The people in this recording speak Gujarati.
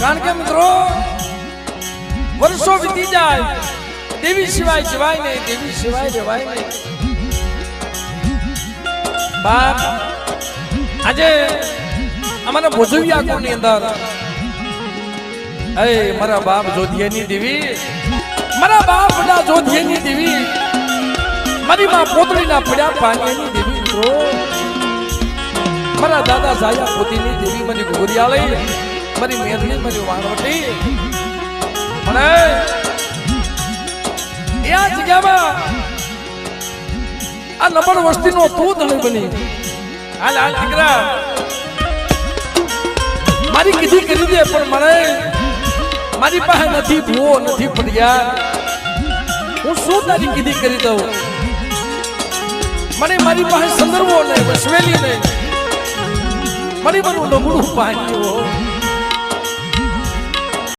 કારણ કે મિત્રો વર્ષો વીતી જાય દેવી સિવાય જવાય નહીં, દેવી સિવાય જવાય નહીં. બાપ આજે અમારા ભોજવિયા કોની અંદર એ મારા બાપ જોધિયાની દેવી, મારા બાપ ના જોધિયાની દેવી, મારી માં પોતળીના પડ્યા પાણીની દેવી મિત્રો, મારા દાદા સાયા પોતીની દેવી, મારી ગોરિયાળી, મારી મેરણી, મારી વાણવટી. પણ એ આ જગ્યામાં આ નબળ વસ્તીનો તું ધણી બની. હાલ હાલ દીકરા મારી કીધી કરી દે, પણ મને મારી પાસે નથી ભૂવો, નથી પડ્યા, હું શું તારી કીધી કરી દઉં? મને મારી પાસે સંદર્ભો નહીં, વસવેલી નહીં, મારી મારું નબળું પાણી.